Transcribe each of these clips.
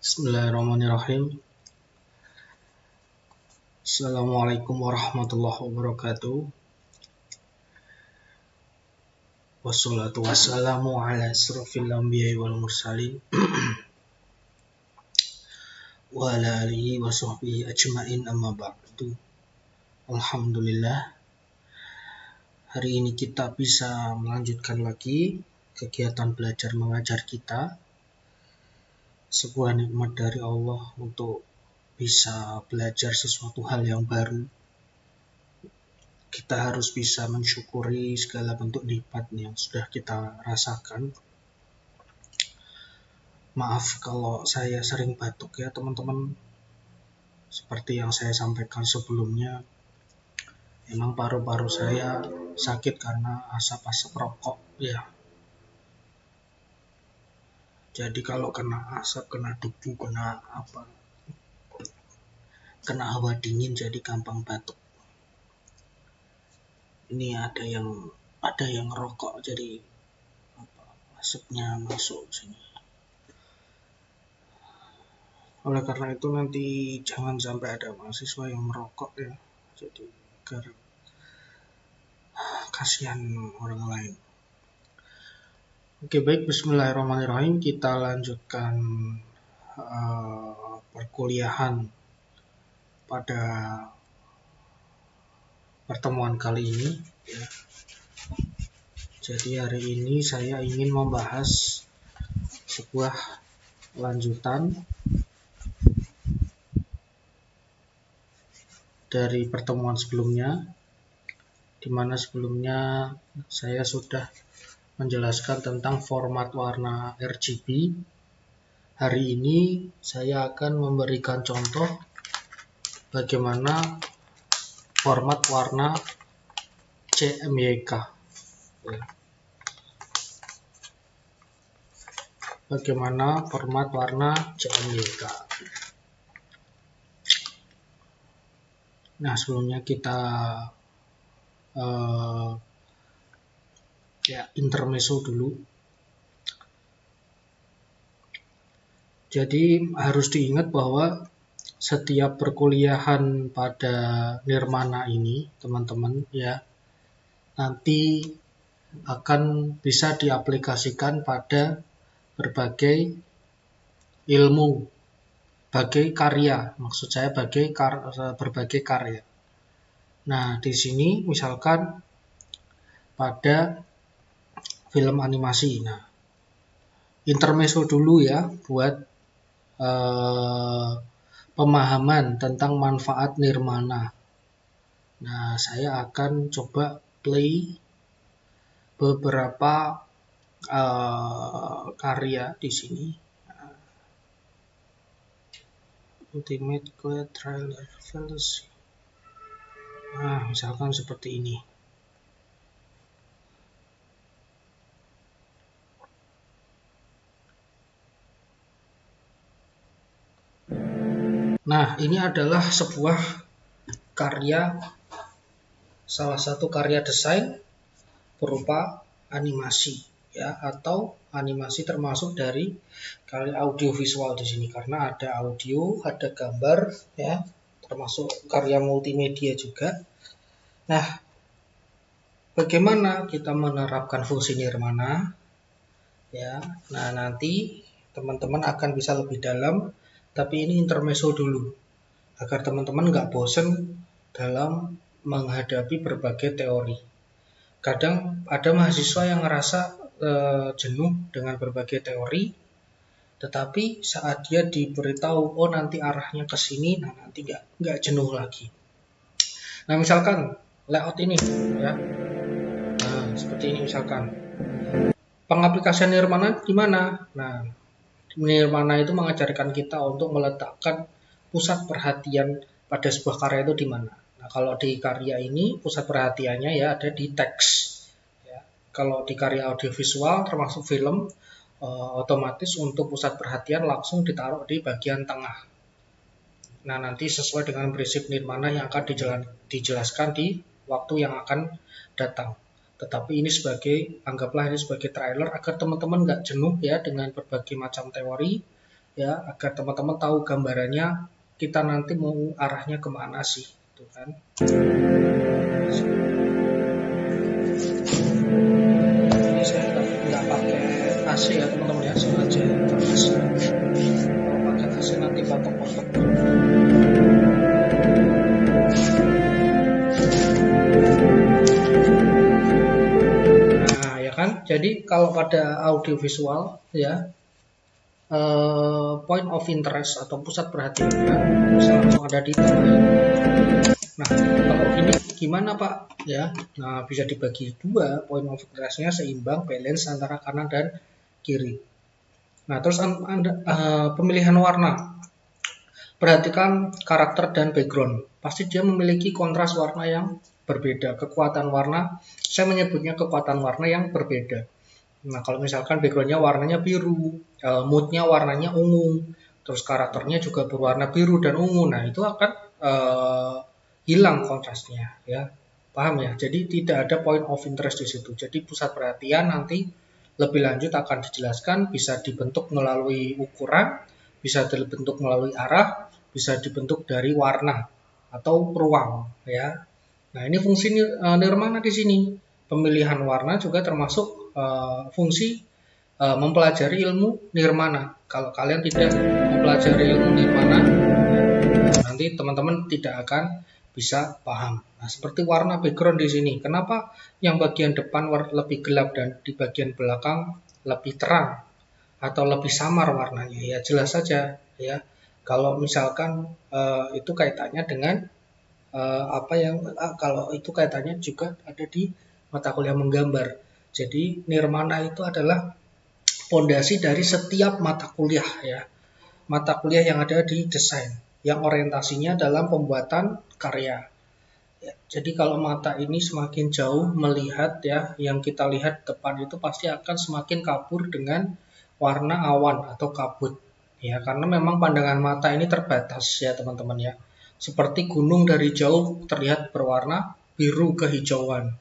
Bismillahirrahmanirrahim. Assalamualaikum warahmatullahi wabarakatuh. Wassalatu wassalamu ala asrofil anbiya'i wal mursalin wa ala alihi wa sahbihi ajma'in, amma ba'du. Alhamdulillah, hari ini kita bisa melanjutkan lagi kegiatan belajar mengajar kita. Sebuah nikmat dari Allah untuk bisa belajar sesuatu hal yang baru. Kita harus bisa mensyukuri segala bentuk nikmat yang sudah kita rasakan. Maaf kalau saya sering batuk ya teman-teman. Seperti yang saya sampaikan sebelumnya, memang paru-paru saya sakit karena asap-asap rokok ya. Jadi kalau kena asap, kena debu, kena hawa dingin, jadi gampang batuk. Ini ada yang rokok, jadi asapnya masuk sini. Oleh karena itu nanti jangan sampai ada mahasiswa yang merokok ya. Jadi agar kasihan orang lain. Oke, baik, bismillahirrahmanirrahim. Kita lanjutkan perkuliahan pada pertemuan kali ini ya. Jadi hari ini saya ingin membahas sebuah lanjutan dari pertemuan sebelumnya, di mana sebelumnya saya sudah menjelaskan tentang format warna RGB. Hari ini saya akan memberikan contoh bagaimana format warna CMYK. Bagaimana format warna CMYK. Nah, sebelumnya kita intermezzo dulu. Jadi harus diingat bahwa setiap perkuliahan pada nirmana ini, teman-teman ya, nanti akan bisa diaplikasikan pada berbagai ilmu, bagai karya. Maksud saya berbagai karya. Nah, di sini misalkan pada film animasi. Nah, intermezzo dulu ya buat pemahaman tentang manfaat nirmana. Nah, saya akan coba play beberapa karya di sini. Ultimate Guide Trailer Fallacy. Nah, misalkan seperti ini. Nah, ini adalah sebuah karya, salah satu karya desain berupa animasi ya, atau animasi termasuk dari karya audiovisual di sini karena ada audio, ada gambar ya, termasuk karya multimedia juga. Nah, bagaimana kita menerapkan fungsi nirmana ya? Nah, nanti teman-teman akan bisa lebih dalam. Tapi ini intermezzo dulu, agar teman-teman nggak bosen dalam menghadapi berbagai teori. Kadang ada mahasiswa yang ngerasa jenuh dengan berbagai teori, tetapi saat dia diberitahu, oh nanti arahnya ke sini, nah nanti nggak jenuh lagi. Nah, misalkan layout ini, ya, nah seperti ini misalkan. Pengaplikasian nirmana gimana? Nah, nirmana itu mengajarkan kita untuk meletakkan pusat perhatian pada sebuah karya itu di mana. Nah, kalau di karya ini pusat perhatiannya ya ada di teks. Ya. Kalau di karya audiovisual termasuk film, otomatis untuk pusat perhatian langsung ditaruh di bagian tengah. Nah, nanti sesuai dengan prinsip nirmana yang akan dijelaskan di waktu yang akan datang. Tetapi ini anggaplah ini sebagai trailer agar teman-teman nggak jenuh ya dengan berbagai macam teori, ya agar teman-teman tahu gambarannya kita nanti mau arahnya kemana sih, gitu kan? Ini saya nggak pakai AC ya teman-teman ya, sengaja AC. Kalau pakai AC nanti batok-batok. Jadi kalau pada audiovisual ya point of interest atau pusat perhatiannya bisa langsung ada di tengah ini. Nah kalau ini gimana Pak? Ya, nah bisa dibagi dua, point of interestnya seimbang, balance antara kanan dan kiri. Nah terus pemilihan warna. Perhatikan karakter dan background. Pasti dia memiliki kontras warna yang berbeda, kekuatan warna, saya menyebutnya kekuatan warna yang berbeda. Nah, kalau misalkan backgroundnya warnanya biru, moodnya warnanya ungu, terus karakternya juga berwarna biru dan ungu, nah itu akan hilang kontrasnya, ya, paham ya? Jadi tidak ada point of interest di situ. Jadi pusat perhatian nanti lebih lanjut akan dijelaskan, bisa dibentuk melalui ukuran, bisa dibentuk melalui arah, bisa dibentuk dari warna atau ruang, ya. Nah, ini fungsi nirmana di sini. Pemilihan warna juga termasuk fungsi mempelajari ilmu nirmana. Kalau kalian tidak mempelajari ilmu nirmana, nanti teman-teman tidak akan bisa paham. Nah, seperti warna background di sini. Kenapa yang bagian depan lebih gelap dan di bagian belakang lebih terang atau lebih samar warnanya? Ya jelas saja, ya. Kalau misalkan itu kaitannya dengan kalau itu kaitannya juga ada di mata kuliah menggambar. Jadi nirmana itu adalah fondasi dari setiap mata kuliah ya. Mata kuliah yang ada di desain, yang orientasinya dalam pembuatan karya. Ya, jadi kalau mata ini semakin jauh melihat ya, yang kita lihat depan itu pasti akan semakin kabur dengan warna awan atau kabut. Ya, karena memang pandangan mata ini terbatas ya teman-teman ya. Seperti gunung dari jauh terlihat berwarna biru kehijauan.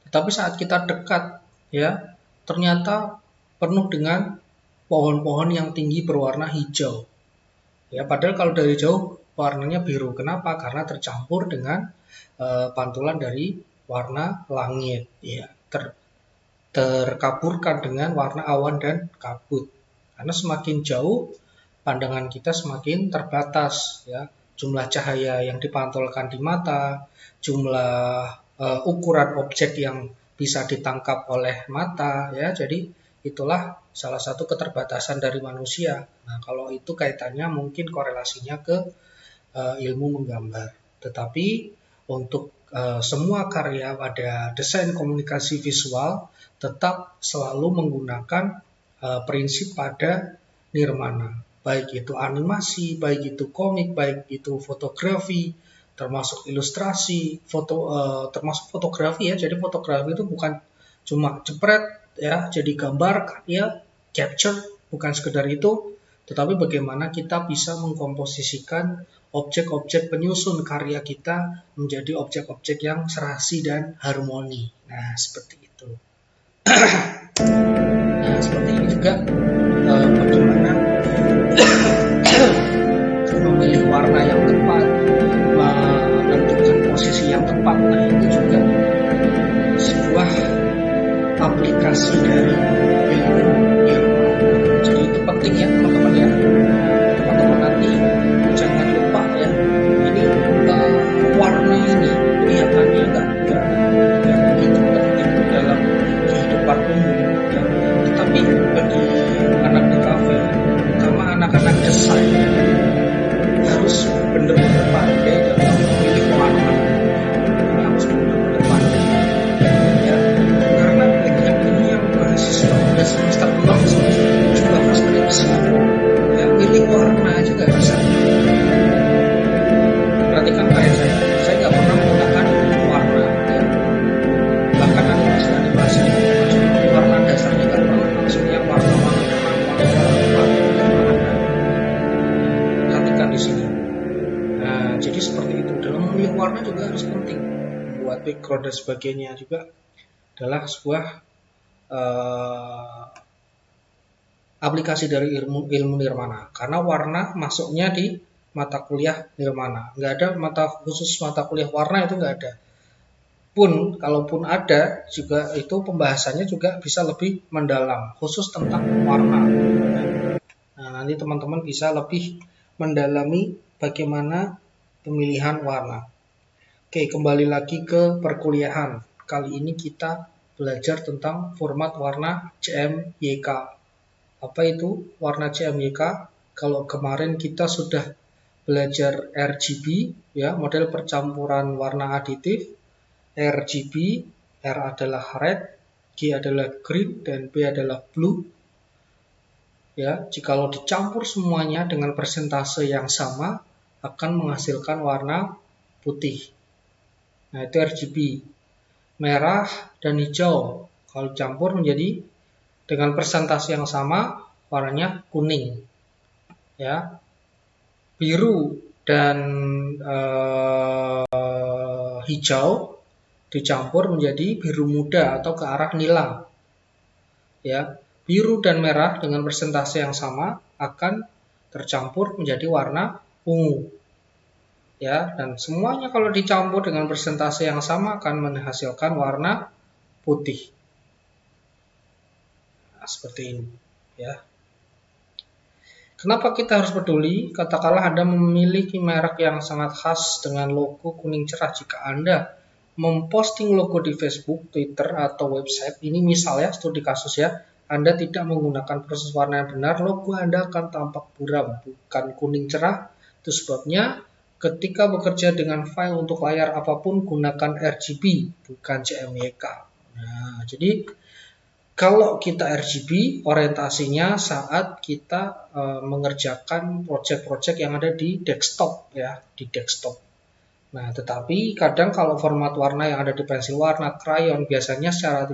Tetapi saat kita dekat, ya ternyata penuh dengan pohon-pohon yang tinggi berwarna hijau. Ya, padahal kalau dari jauh warnanya biru. Kenapa? Karena tercampur dengan pantulan dari warna langit. Ya, terkaburkan dengan warna awan dan kabut. Karena semakin jauh pandangan kita semakin terbatas. Ya. Jumlah cahaya yang dipantulkan di mata, jumlah ukuran objek yang bisa ditangkap oleh mata, ya. Jadi itulah salah satu keterbatasan dari manusia. Nah, kalau itu kaitannya mungkin korelasinya ke ilmu menggambar. Tetapi untuk semua karya pada desain komunikasi visual tetap selalu menggunakan prinsip pada nirmana. Baik itu animasi, baik itu komik, baik itu fotografi, termasuk ilustrasi, termasuk fotografi ya. Jadi fotografi itu bukan cuma jepret ya, jadi gambar karya capture, bukan sekedar itu, tetapi bagaimana kita bisa mengkomposisikan objek-objek penyusun karya kita menjadi objek-objek yang serasi dan harmoni. Nah, seperti itu. Nah, seperti ini juga bagaimana memilih warna yang tepat, menentukan posisi yang tepat. Nah, itu juga sebuah aplikasi dari ilmu nirmana. Jadi itu penting ya teman-teman ya. Teman-teman nanti jangan lupa ya. Ini warna ini kelihatannya nggak begitu penting dalam kehidupan umum ya. Tetapi bagi anak di kafe, terutama anak-anak desain, harus benar-benar pandai dalam memilih warna. Ini harus benar-benar pandai ya, karena banyak ini yang mahasiswa warna juga harus penting. Buat background dan sebagainya juga adalah sebuah aplikasi dari ilmu nirmana. Karena warna masuknya di mata kuliah nirmana. Nggak ada khusus mata kuliah warna, itu nggak ada. Kalaupun ada juga, itu pembahasannya juga bisa lebih mendalam, khusus tentang warna. Nah, nanti teman-teman bisa lebih mendalami bagaimana pemilihan warna. Oke, kembali lagi ke perkuliahan. Kali ini kita belajar tentang format warna CMYK. Apa itu warna CMYK? Kalau kemarin kita sudah belajar RGB, ya, model percampuran warna aditif. RGB, R adalah red, G adalah green, dan B adalah blue. Ya, jikalau dicampur semuanya dengan persentase yang sama akan menghasilkan warna putih. Nah, itu RGB. Merah dan hijau kalau campur menjadi dengan persentase yang sama warnanya kuning. Ya. Biru dan hijau dicampur menjadi biru muda atau ke arah nila. Ya. Biru dan merah dengan persentase yang sama akan tercampur menjadi warna ungu. Ya, dan semuanya kalau dicampur dengan persentase yang sama akan menghasilkan warna putih. Nah, seperti ini, ya. Kenapa kita harus peduli? Katakanlah Anda memiliki merek yang sangat khas dengan logo kuning cerah. Jika Anda memposting logo di Facebook, Twitter, atau website, ini misalnya studi kasus ya, Anda tidak menggunakan proses warna yang benar, logo Anda akan tampak buram, bukan kuning cerah. Itu sebabnya ketika bekerja dengan file untuk layar apapun, gunakan RGB, bukan CMYK. Nah, jadi kalau kita RGB, orientasinya saat kita mengerjakan proyek-proyek yang ada di desktop, ya, di desktop. Nah, tetapi kadang kalau format warna yang ada di pensil warna, krayon, biasanya secara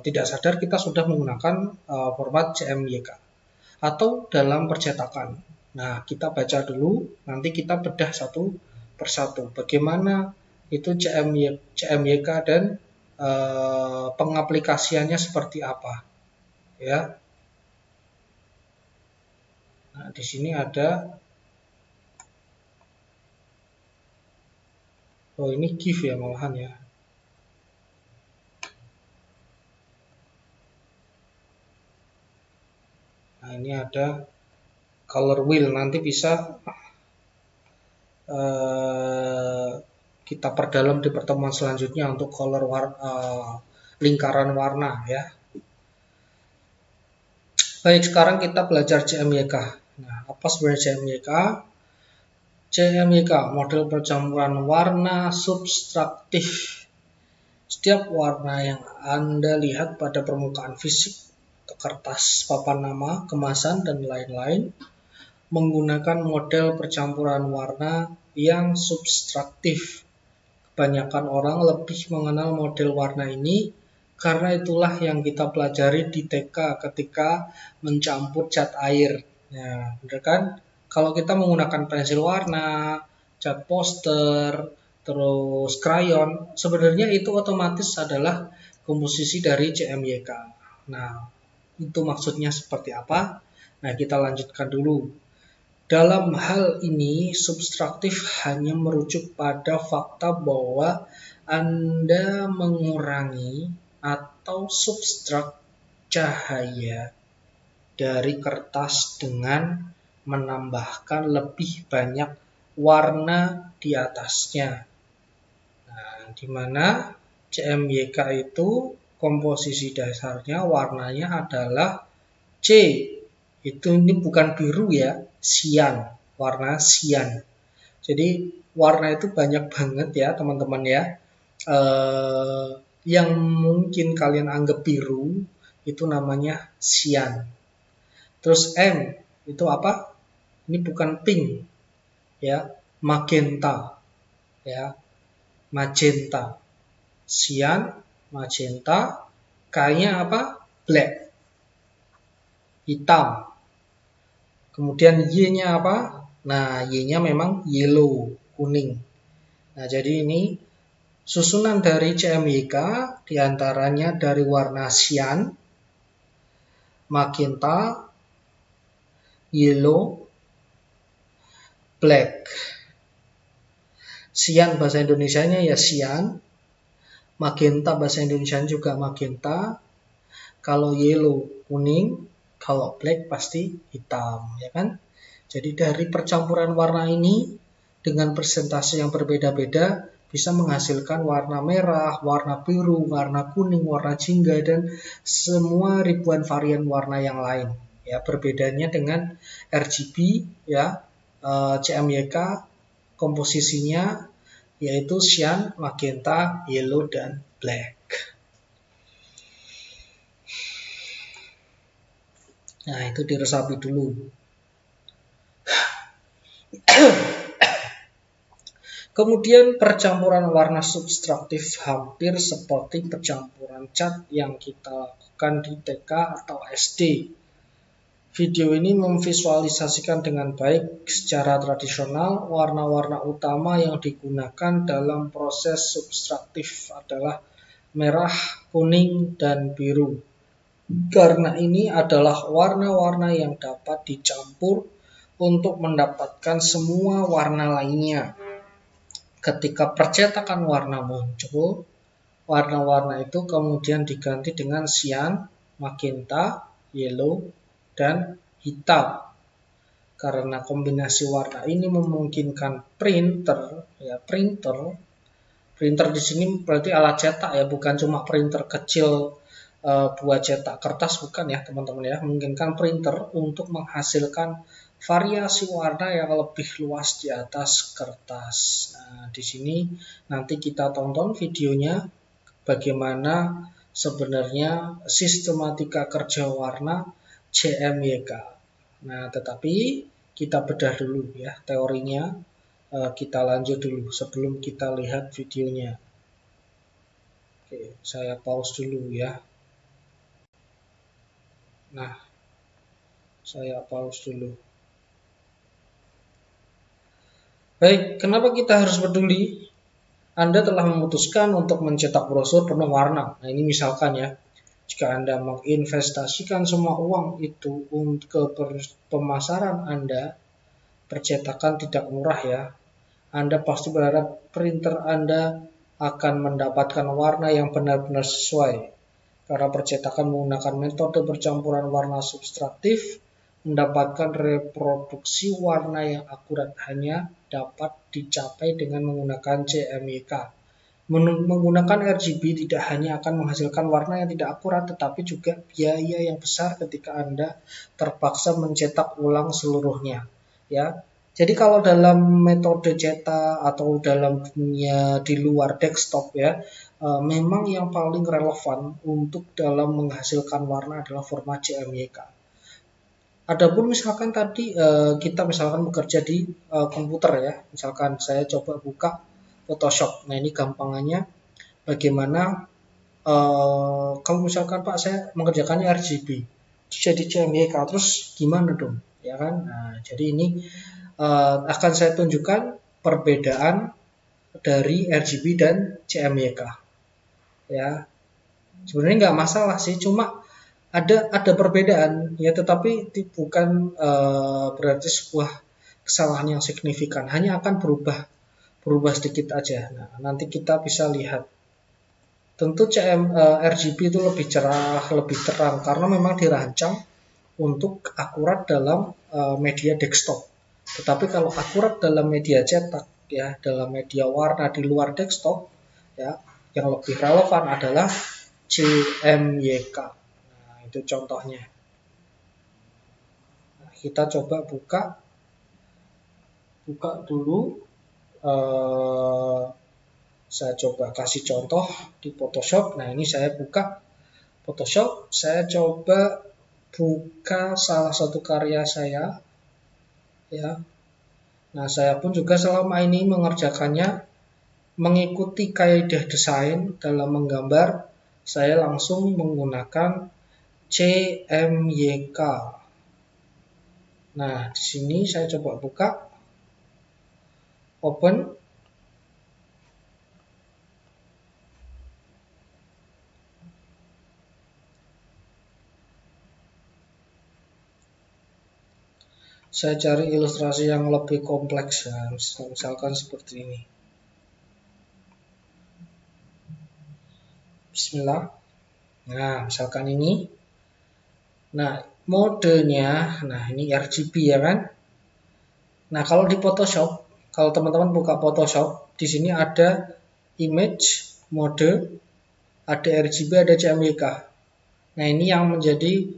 tidak sadar kita sudah menggunakan format CMYK atau dalam percetakan. Nah, kita baca dulu, nanti kita bedah satu persatu bagaimana itu CMYK dan pengaplikasiannya seperti apa, ya. Nah, di sini ada, ini GIF ya malahan ya. Nah, ini ada color wheel, nanti bisa kita perdalam di pertemuan selanjutnya untuk color lingkaran warna, ya. Baik, sekarang kita belajar CMYK. Nah, apa sebenarnya CMYK? CMYK, model percampuran warna subtraktif. Setiap warna yang Anda lihat pada permukaan fisik, kertas, papan nama, kemasan, dan lain-lain, menggunakan model percampuran warna yang subtraktif. Kebanyakan orang lebih mengenal model warna ini karena itulah yang kita pelajari di TK ketika mencampur cat air. Nah, benar kan? Kalau kita menggunakan pensil warna, cat poster, terus krayon, sebenarnya itu otomatis adalah komposisi dari CMYK. Nah, itu maksudnya seperti apa? Nah, kita lanjutkan dulu. Dalam hal ini, subtraktif hanya merujuk pada fakta bahwa Anda mengurangi atau subtrak cahaya dari kertas dengan menambahkan lebih banyak warna di atasnya. Nah, di mana CMYK itu komposisi dasarnya warnanya adalah C. Ini bukan biru ya, sian, warna sian. Jadi warna itu banyak banget ya teman-teman ya. Yang mungkin kalian anggap biru itu namanya sian. Terus M itu apa? Ini bukan pink ya, magenta ya, magenta. Sian, magenta, K-nya apa? Black, hitam. Kemudian Y-nya apa? Nah, Y-nya memang yellow kuning. Nah, jadi ini susunan dari CMYK diantaranya dari warna cyan, magenta, yellow, black. Cyan bahasa Indonesianya ya cyan, magenta bahasa Indonesia juga magenta, kalau yellow kuning, kalau black pasti hitam, ya kan? Jadi dari percampuran warna ini dengan persentase yang berbeda-beda bisa menghasilkan warna merah, warna biru, warna kuning, warna jingga, dan semua ribuan varian warna yang lain. Ya, berbedanya dengan RGB, ya, CMYK komposisinya yaitu cyan, magenta, yellow, dan black. Nah, itu diresapi dulu. Kemudian percampuran warna subtraktif hampir seperti percampuran cat yang kita lakukan di TK atau SD. Video ini memvisualisasikan dengan baik secara tradisional warna-warna utama yang digunakan dalam proses subtraktif adalah merah, kuning, dan biru. Karena ini adalah warna-warna yang dapat dicampur untuk mendapatkan semua warna lainnya. Ketika percetakan warna muncul, warna-warna itu kemudian diganti dengan cyan, magenta, yellow, dan hitam. Karena kombinasi warna ini memungkinkan printer di sini berarti alat cetak ya, bukan cuma printer kecil buat cetak kertas, bukan ya teman-teman ya, memungkinkan printer untuk menghasilkan variasi warna yang lebih luas di atas kertas. Nah, di sini nanti kita tonton videonya bagaimana sebenarnya sistematika kerja warna CMYK. Nah, tetapi kita bedah dulu ya teorinya, kita lanjut dulu sebelum kita lihat videonya. Oke, saya pause dulu ya. Nah, saya pause dulu. Baik, kenapa kita harus peduli? Anda telah memutuskan untuk mencetak brosur penuh warna. Nah, ini misalkan ya, jika Anda menginvestasikan semua uang itu untuk pemasaran Anda, percetakan tidak murah ya. Anda pasti berharap printer Anda akan mendapatkan warna yang benar-benar sesuai. Karena percetakan menggunakan metode percampuran warna subtraktif, mendapatkan reproduksi warna yang akurat hanya dapat dicapai dengan menggunakan CMYK. Menggunakan RGB tidak hanya akan menghasilkan warna yang tidak akurat, tetapi juga biaya yang besar ketika Anda terpaksa mencetak ulang seluruhnya. Ya, jadi kalau dalam metode cetak atau dalam dunia di luar desktop ya, memang yang paling relevan untuk dalam menghasilkan warna adalah format CMYK. Adapun misalkan tadi kita misalkan bekerja di komputer ya, misalkan saya coba buka Photoshop. Nah, ini gampangannya bagaimana kalau misalkan Pak saya mengerjakannya RGB, jadi CMYK, terus gimana dong? Ya kan? Nah, jadi ini akan saya tunjukkan perbedaan dari RGB dan CMYK. Ya, sebenarnya nggak masalah sih, cuma ada perbedaan ya, tetapi bukan berarti sebuah kesalahan yang signifikan, hanya akan berubah sedikit aja. Nah, nanti kita bisa lihat. Tentu RGB itu lebih cerah, lebih terang karena memang dirancang untuk akurat dalam media desktop. Tetapi kalau akurat dalam media cetak ya, dalam media warna di luar desktop ya, yang lebih relevan adalah CMYK. Itu contohnya. Nah, kita coba buka dulu. Saya coba kasih contoh di Photoshop. Nah, ini saya buka Photoshop. Saya coba buka salah satu karya saya. Ya. Nah, saya pun juga selama ini mengerjakannya mengikuti kaidah desain dalam menggambar. Saya langsung menggunakan CMYK. Nah, di sini saya coba buka. open. Saya cari ilustrasi yang lebih kompleks ya, misalkan seperti ini. Bismillah. Nah, misalkan ini. Nah, modenya, nah ini RGB ya kan. Nah, kalau di Photoshop, kalau teman-teman buka Photoshop, di sini ada image, mode, ada RGB, ada CMYK. Nah, ini yang menjadi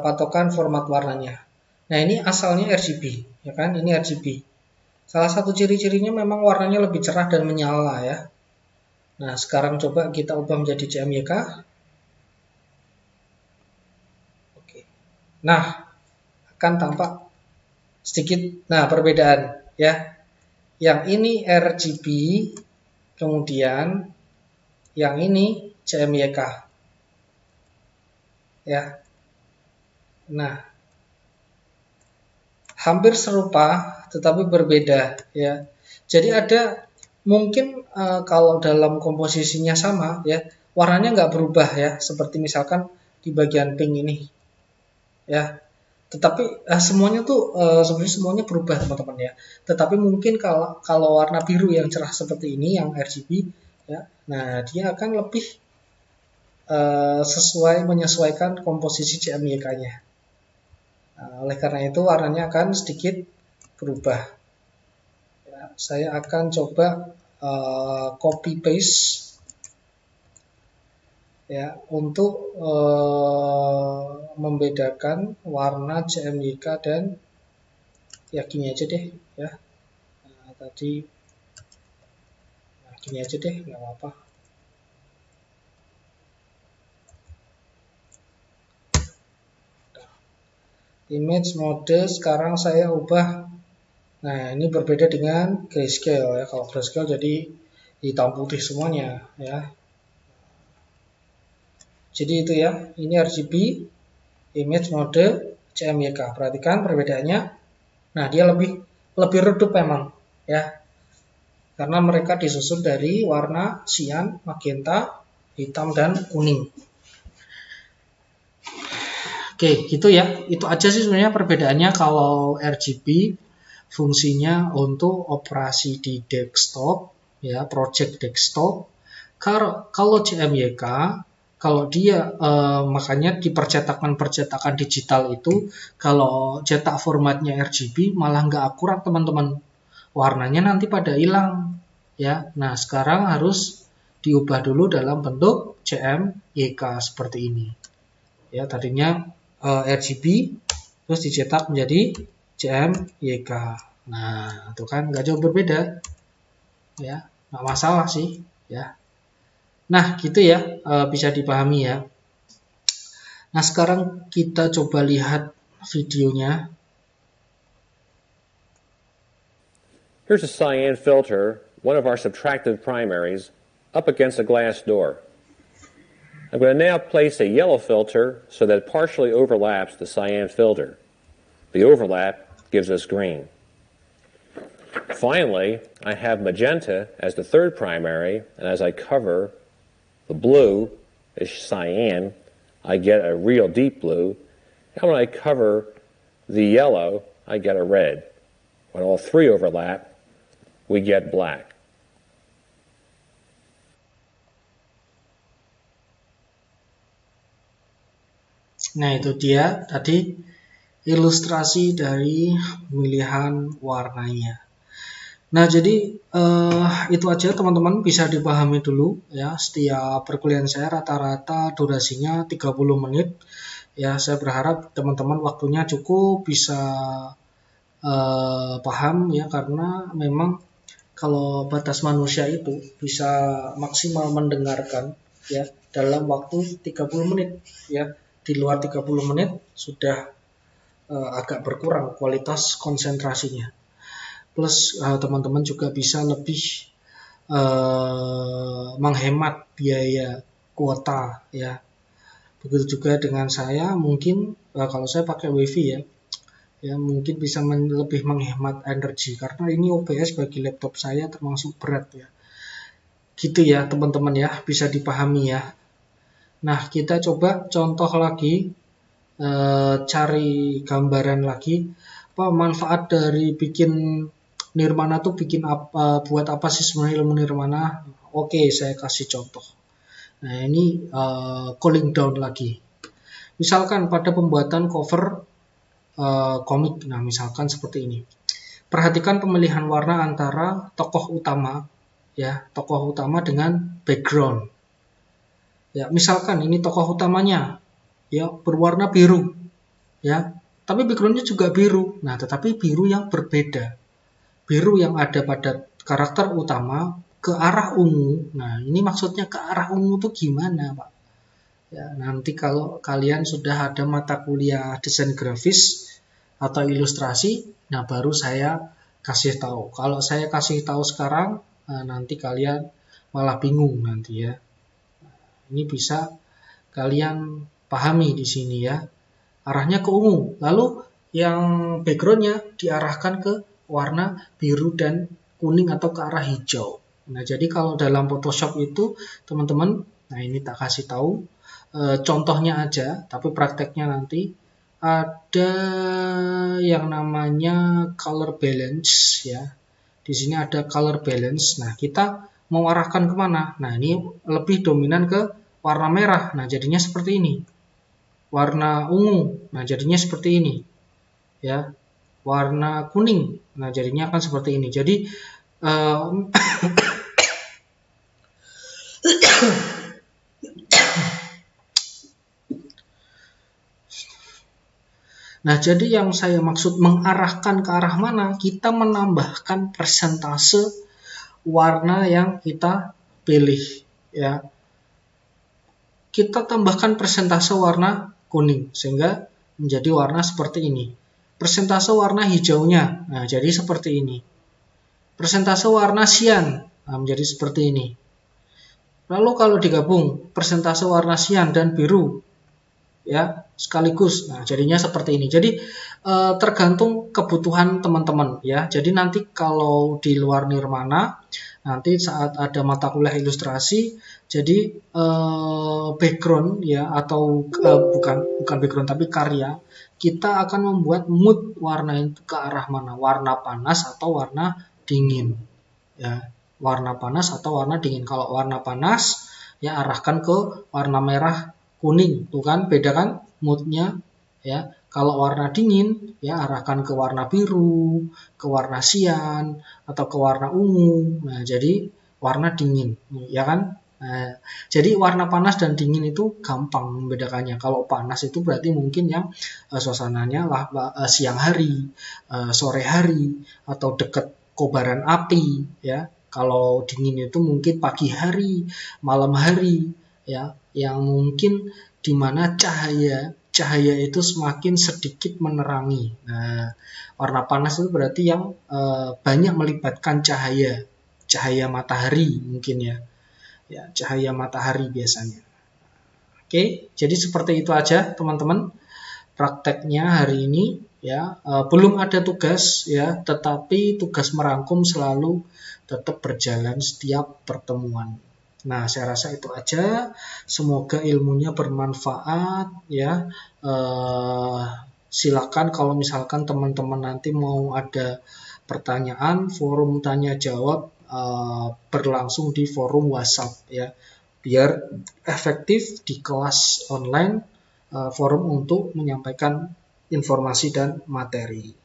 patokan format warnanya. Nah, ini asalnya RGB, ya kan? Ini RGB. Salah satu ciri-cirinya memang warnanya lebih cerah dan menyala ya. Nah, sekarang coba kita ubah menjadi CMYK. Oke. Nah, akan tampak sedikit perbedaan ya. Yang ini RGB, kemudian yang ini CMYK. Ya. Nah, hampir serupa tetapi berbeda ya. Jadi ada mungkin kalau dalam komposisinya sama ya, warnanya nggak berubah ya, seperti misalkan di bagian pink ini ya. Tetapi semuanya tuh sebenarnya semuanya berubah teman-teman ya. Tetapi mungkin kalau warna biru yang cerah seperti ini yang RGB ya, nah dia akan lebih menyesuaikan komposisi CMYK-nya. Nah, oleh karena itu warnanya akan sedikit berubah. Ya, saya akan coba copy paste ya untuk membedakan warna CMYK dan ya gini aja deh ya. Nah, tadi gini aja deh, nggak apa-apa. Image mode sekarang saya ubah. Nah, ini berbeda dengan grayscale ya. Kalau grayscale jadi hitam putih semuanya ya. Jadi itu ya, ini RGB, image mode, CMYK. Perhatikan perbedaannya. Nah, dia lebih redup memang ya. Karena mereka disusun dari warna cyan, magenta, hitam dan kuning. Oke, gitu ya. Itu aja sih sebenarnya perbedaannya. Kalau RGB fungsinya untuk operasi di desktop ya, project desktop. Kalau CMYK, kalau dia makanya di percetakan digital itu, kalau cetak formatnya RGB malah nggak akurat teman-teman, warnanya nanti pada hilang ya. Nah, sekarang harus diubah dulu dalam bentuk CMYK seperti ini ya. Tadinya RGB terus dicetak menjadi CMYK. Nah, itu kan nggak jauh berbeda ya, nggak masalah sih ya. Nah, gitu ya, bisa dipahami ya. Nah, sekarang kita coba lihat videonya. Here's a cyan filter, one of our subtractive primaries, up against a glass door. I'm going to now place a yellow filter so that it partially overlaps the cyan filter. The overlap gives us green. Finally, I have magenta as the third primary, and as I cover the blue is cyan, I get a real deep blue. And when I cover the yellow, I get a red. When all three overlap, we get black. Nah, itu dia tadi ilustrasi dari pemilihan warnanya. Nah, jadi itu aja teman-teman, bisa dipahami dulu ya. Setiap perkuliahan saya rata-rata durasinya 30 menit. Ya, saya berharap teman-teman waktunya cukup bisa paham ya, karena memang kalau batas manusia itu bisa maksimal mendengarkan ya dalam waktu 30 menit ya. Di luar 30 menit sudah agak berkurang kualitas konsentrasinya. Plus teman-teman juga bisa lebih menghemat biaya kuota ya. Begitu juga dengan saya, mungkin kalau saya pakai WiFi ya, ya mungkin bisa lebih menghemat energi karena ini OBS bagi laptop saya termasuk berat ya. Gitu ya teman-teman ya, bisa dipahami ya. Nah, kita coba contoh lagi, cari gambaran lagi apa manfaat dari bikin nirmana tuh bikin apa, buat apa sih sebenarnya ilmu nirmana. Oke, saya kasih contoh. Nah, ini cooling down lagi. Misalkan pada pembuatan cover komik, nah misalkan seperti ini. Perhatikan pemilihan warna antara tokoh utama dengan background. Ya, misalkan ini tokoh utamanya ya berwarna biru, ya, tapi backgroundnya juga biru. Nah, tetapi biru yang berbeda. Biru yang ada pada karakter utama ke arah ungu. Nah, ini maksudnya ke arah ungu tuh gimana, Pak? Ya, nanti kalau kalian sudah ada mata kuliah desain grafis atau ilustrasi, nah baru saya kasih tahu. Kalau saya kasih tahu sekarang, nah nanti kalian malah bingung nanti ya. Ini bisa kalian pahami di sini ya. Arahnya ke ungu. Lalu yang backgroundnya diarahkan ke warna biru dan kuning atau ke arah hijau. Nah, jadi kalau dalam Photoshop itu teman-teman, nah ini tak kasih tahu contohnya aja, tapi prakteknya nanti ada yang namanya color balance ya. Di sini ada color balance. Nah, kita mau arahkan kemana? Nah, ini lebih dominan ke warna merah. Nah, jadinya seperti ini. Warna ungu. Nah, jadinya seperti ini. Ya. Warna kuning. Nah, jadinya akan seperti ini. Jadi nah, jadi yang saya maksud mengarahkan ke arah mana, kita menambahkan persentase warna yang kita pilih. Ya, kita tambahkan persentase warna kuning, sehingga menjadi warna seperti ini. Persentase warna hijaunya, nah jadi seperti ini. Persentase warna sian, nah, menjadi seperti ini. Lalu kalau digabung, persentase warna sian dan biru, ya sekaligus, nah jadinya seperti ini. Jadi tergantung kebutuhan teman-teman ya. Jadi nanti kalau di luar nirmana, nanti saat ada mata kuliah ilustrasi, jadi background ya atau bukan background tapi karya, kita akan membuat mood warna itu ke arah mana, warna panas atau warna dingin ya. Warna panas atau warna dingin. Kalau warna panas ya arahkan ke warna merah kuning, tuh kan beda kan moodnya ya. Kalau warna dingin ya arahkan ke warna biru, ke warna sian atau ke warna ungu. Nah, jadi warna dingin ya kan. Nah, jadi warna panas dan dingin itu gampang membedakannya. Kalau panas itu berarti mungkin yang suasananya siang hari, sore hari atau dekat kobaran api ya. Kalau dingin itu mungkin pagi hari, malam hari ya, yang mungkin di mana cahaya itu semakin sedikit menerangi. Nah, warna panas itu berarti yang banyak melibatkan cahaya matahari mungkin ya. Ya, cahaya matahari biasanya. Oke, jadi seperti itu aja teman-teman prakteknya hari ini ya. Belum ada tugas ya, tetapi tugas merangkum selalu tetap berjalan setiap pertemuan. Nah, saya rasa itu aja. Semoga ilmunya bermanfaat ya. Silakan kalau misalkan teman-teman nanti mau ada pertanyaan, forum tanya jawab berlangsung di forum WhatsApp ya. Biar efektif di kelas online, forum untuk menyampaikan informasi dan materi.